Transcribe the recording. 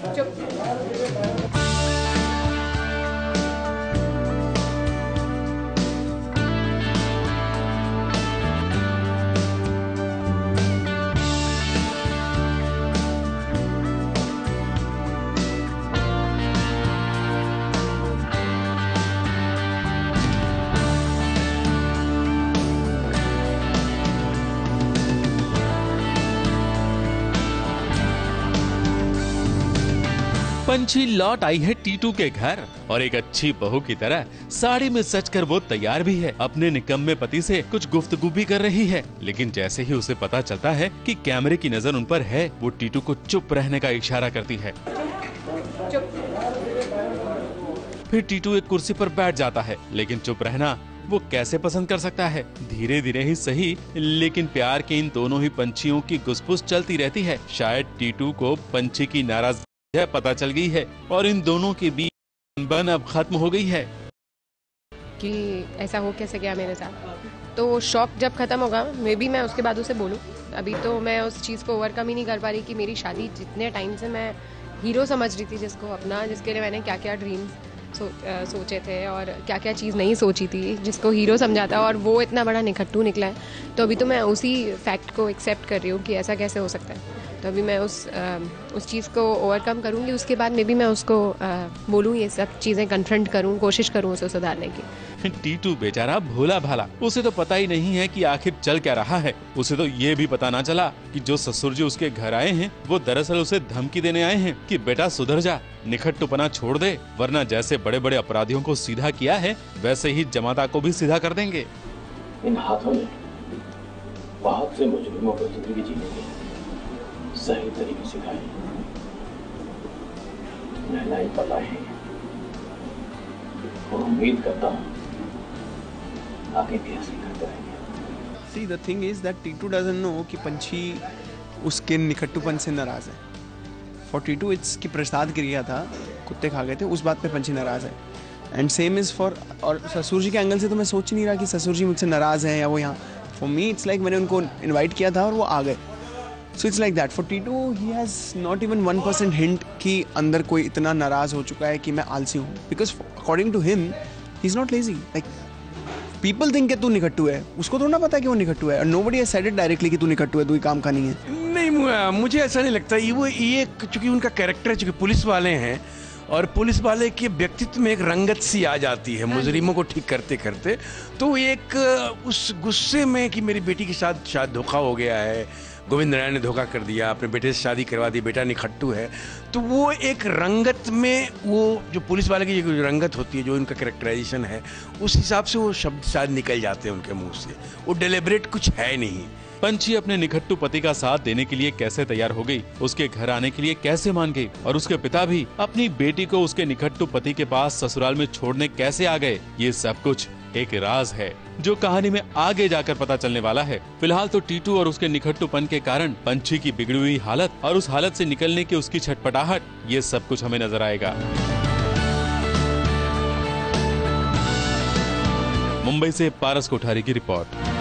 चुप। पंछी लौट आई है टीटू के घर और एक अच्छी बहू की तरह साड़ी में सजकर वो तैयार भी है। अपने निकम्मे पति से कुछ गुफ्तगू भी कर रही है, लेकिन जैसे ही उसे पता चलता है कि कैमरे की नजर उन पर है, वो टीटू को चुप रहने का इशारा करती है। चुप। फिर टीटू एक कुर्सी पर बैठ जाता है, लेकिन चुप रहना वो कैसे पसंद कर सकता है। धीरे धीरे ही सही, लेकिन प्यार के इन दोनों ही पंछियों की गुसपुस चलती रहती है। शायद टीटू को पंछी की नाराजगी पता चल गई है और इन दोनों के बीच बन अब खत्म हो गई है कि ऐसा हो कैसे गया मेरे साथ। तो शौक जब खत्म होगा मे बी मैं उसके बाद उसे बोलूँ। अभी तो मैं उस चीज़ को ओवरकम ही नहीं कर पा रही कि मेरी शादी जितने टाइम से मैं हीरो समझ रही थी जिसको अपना, जिसके लिए मैंने क्या क्या ड्रीम्स सोचे थे और क्या क्या चीज़ नहीं सोची थी, जिसको हीरो समझा था, और वो इतना बड़ा निखट्टू निकला है। तो अभी तो मैं उसी फैक्ट को एक्सेप्ट कर रही हूँ कि ऐसा कैसे हो सकता है। तो अभी मैं उस चीज़ को ओवरकम करूँगी, उसके बाद मे बी मैं उसको बोलूँ, ये सब चीज़ें कन्फ्रंट करूँ, कोशिश करूँ उसे सुधारने की। टीटू बेचारा भोला भाला, उसे तो पता ही नहीं है कि आखिर चल क्या रहा है। उसे तो ये भी पता ना चला कि जो ससुर जी उसके घर आए हैं वो दरअसल उसे धमकी देने आए हैं कि बेटा सुधर जा, निखट्टूपना छोड़ दे, वरना जैसे बड़े बड़े अपराधियों को सीधा किया है वैसे ही जमाता को भी सीधा कर देंगे। इन हाथों ने बहुत से मुजरिमों को जिंदगी जीने के सही तरीके सिखाए, नहलाई पलाए हैं और उम्मीद करता हूँ आगे भी ऐसे करते रहेंगे। See, the thing is that Titu doesn't know कि पंछी उसके निखट्टूपन से नाराज है। For टीटू इट्स कि प्रसाद गिर गया था, कुत्ते खा गए थे, उस बात पे पंछी नाराज है। एंड सेम इज फॉर, और ससुर जी के एंगल से तो मैं सोच नहीं रहा कि ससुर जी मुझसे नाराज हैं या वो यहाँ। फॉर मी इट्स लाइक मैंने उनको इन्वाइट किया था और वो आ गए। So it's like that. For Titu he has not even 1% hint कि अंदर कोई इतना नाराज हो चुका है कि मैं आलसी हूँ। Because according to him he is not lazy. Like people think कि तू निखट्टू है, उसको तो ना पता कि वो निखट्टू है। और nobody has said it directly कि तू निखट्टू है, तू ही काम का नहीं है। नहीं, मुझे ऐसा नहीं लगता। ये चूंकि उनका कैरेक्टर, चूंकि पुलिस वाले हैं और पुलिस वाले के व्यक्तित्व में एक रंगत सी आ जाती है मुजरिमों को ठीक करते करते। तो एक उस गुस्से में कि मेरी बेटी के साथ शायद धोखा हो गया है, गोविंद नारायण ने धोखा कर दिया, अपने बेटे से शादी करवा दी, बेटा निखट्टू है, तो वो एक रंगत में, वो जो पुलिस वाले की जो रंगत होती है, जो उनका कैरेक्टराइजेशन है, उस हिसाब से वो शब्द शायद निकल जाते हैं उनके मुंह से। वो डेलिब्रेट कुछ है नहीं। पंछी अपने निखट्टू पति का साथ देने के लिए कैसे तैयार हो गई, उसके घर आने के लिए कैसे मान गई, और उसके पिता भी अपनी बेटी को उसके निखट्टू पति के पास ससुराल में छोड़ने कैसे आ गए, ये सब कुछ एक राज है जो कहानी में आगे जाकर पता चलने वाला है। फिलहाल तो टीटू और उसके निखट्टूपन के कारण पंछी की बिगड़ी हुई हालत और उस हालत से निकलने की उसकी छटपटाहट, ये सब कुछ हमें नजर आएगा। मुंबई से पारस कोठारी की रिपोर्ट।